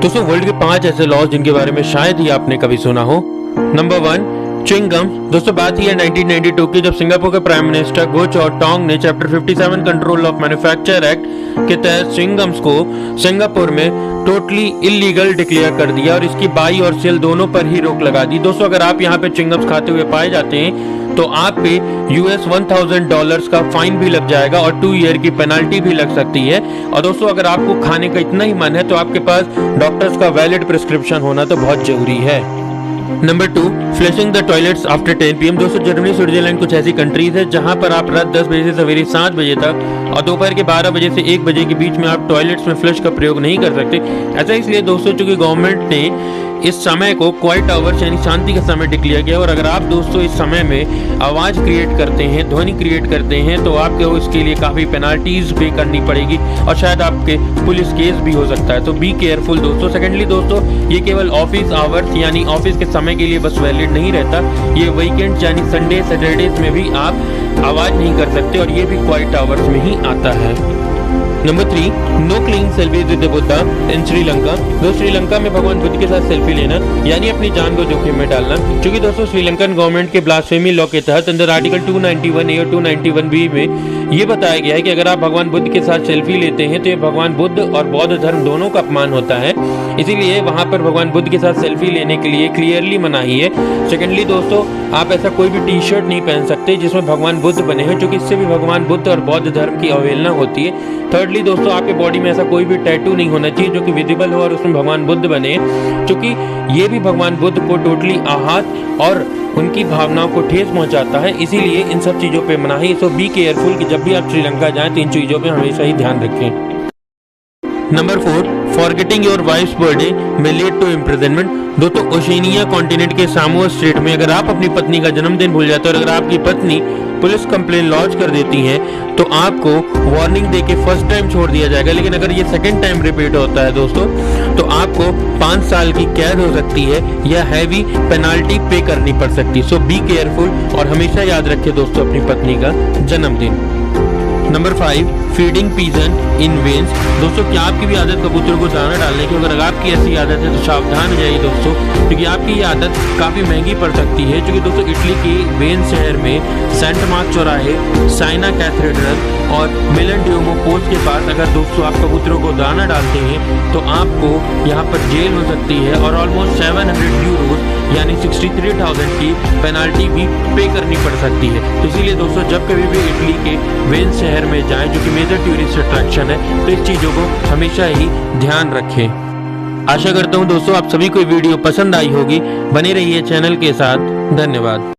दोस्तों वर्ल्ड के 5 ऐसे लॉज जिनके बारे में शायद ही आपने कभी सुना हो। Number 1 chewing gum. दोस्तों बात ही है 1992 की, जब सिंगापुर के प्राइम मिनिस्टर गो चौ टोंग ने chapter 57 control of manufacture act के तहत च्युइंग गम्स को सिंगापुर में टोटली इलीगल डिक्लेयर कर दिया और इसकी बाई और सेल दोनों पर ही रोक लगा दी। दोस्तों अगर आप यहाँ पे च्युइंग गम्स खाते हुए पाए जाते हैं तो आप पे $1000 का फाइन भी लग जाएगा और 2 ईयर की पेनल्टी भी लग सकती है। और दोस्तों अगर आपको खाने का इतना ही मन है तो आपके पास डॉक्टर्स का वैलिड प्रिस्क्रिप्शन होना तो बहुत जरूरी है। Number 2 flushing the toilets after 10 PM। दोस्तों जर्मनी, स्विट्जरलैंड कुछ ऐसी कंट्रीज है जहां पर आप रात 10 बजे से सवेरे 7 बजे तक और दोपहर के 12 बजे से 1 बजे के बीच में आप टॉयलेट्स में फ्लश का प्रयोग नहीं कर सकते। ऐसा इसलिए दोस्तों चूंकि गवर्नमेंट ने इस समय को क्वाइट आवर्स यानी शांति का समय डिक्लेयर किया और अगर आप दोस्तों इस समय में आवाज क्रिएट करते हैं, ध्वनि क्रिएट करते हैं तो आपको इसके लिए काफी पेनाल्टीज पे करनी पड़ेगी और शायद आपके पुलिस केस भी हो सकता है, तो बी केयरफुल दोस्तों। सेकेंडली दोस्तों ये केवल ऑफिस आवर्स यानी ऑफिस के समय के लिए बस वैलिड नहीं रहता, ये वीकेंड यानी संडे सैटरडेज में भी आप आवाज नहीं कर सकते और ये भी क्वाइट आवर्स में ही आता है। Number 3 no clicking selfie with Buddha in Sri Lanka. दोस्तों श्रीलंका में भगवान बुद्ध के साथ सेल्फी लेना यानी अपनी जान को जोखिम में डालना, क्योंकि दोस्तों श्रीलंकन गवर्नमेंट के ब्लास्फेमी लॉ के तहत अंदर आर्टिकल 291A और 291B में ये बताया गया है कि अगर आप भगवान बुद्ध के साथ सेल्फी लेते हैं तो ये भगवान बुद्ध और बौद्ध धर्म दोनों का अपमान होता है, इसीलिए वहां पर भगवान बुद्ध के साथ सेल्फी लेने के लिए क्लियरली मनाही है। सेकेंडली दोस्तों आप ऐसा कोई भी टी शर्ट नहीं पहन सकते जिसमें भगवान बुद्ध बने हैं, क्योंकि इससे भी भगवान बुद्ध और बौद्ध धर्म की अवहेलना होती है। थर्डली दोस्तों आपके बॉडी में ऐसा कोई भी टैटू नहीं होना चाहिए जो कि विजिबल हो और उसमें भगवान बुद्ध बने, क्योंकि ये भी भगवान बुद्ध को टोटली आहत और उनकी भावनाओं को ठेस पहुंचाता है, इसीलिए इन सब चीजों पे मनाही। सो बी केयरफुल कि जब भी आप श्रीलंका जाएं तो इन चीजों पे हमेशा ही ध्यान रखें। Number 4 forgetting your wife's birthday may lead to imprisonment. दोस्तों ओशिनिया कॉन्टिनेंट के सामोआ स्टेट में अगर आप अपनी पत्नी का जन्मदिन भूल जाते हैं और अगर आपकी पत्नी पुलिस कंप्लेन लॉन्च कर देती है तो आपको वार्निंग देके फर्स्ट टाइम छोड़ दिया जाएगा, लेकिन अगर ये सेकंड टाइम रिपीट होता है दोस्तों तो आपको 5 साल की कैद हो सकती है या हैवी पेनाल्टी पे करनी पड़ सकती है। सो बी केयरफुल और हमेशा याद रखें दोस्तों अपनी पत्नी का जन्मदिन। नंबर 5 फीडिंग पीजन इन वेन्स। दोस्तों क्या आपकी भी आदत कबूतरों को दाना डालने की, अगर आपकी ऐसी आदत है तो सावधान हो जाइए दोस्तों, क्योंकि आपकी ये आदत काफ़ी महंगी पड़ सकती है। क्योंकि दोस्तों इटली के वेन शहर में सेंट मार्क चौराहे, साइना कैथेड्रल और मिलन ड्यूमो पोस्ट के पास अगर दोस्तों आप कबूतरों को दाना डालते हैं तो आपको यहाँ पर जेल हो सकती है और ऑलमोस्ट 700 यूरोज यानी 63,000 की पेनाल्टी भी पे करनी पड़ सकती है। तो इसीलिए दोस्तों जब कभी भी इटली के वेन शहर में जाएं जो कि मेजर टूरिस्ट अट्रैक्शन है तो इस चीज़ों को हमेशा ही ध्यान रखें। आशा करता हूँ दोस्तों आप सभी को वीडियो पसंद आई होगी। बने रहिए चैनल के साथ। धन्यवाद।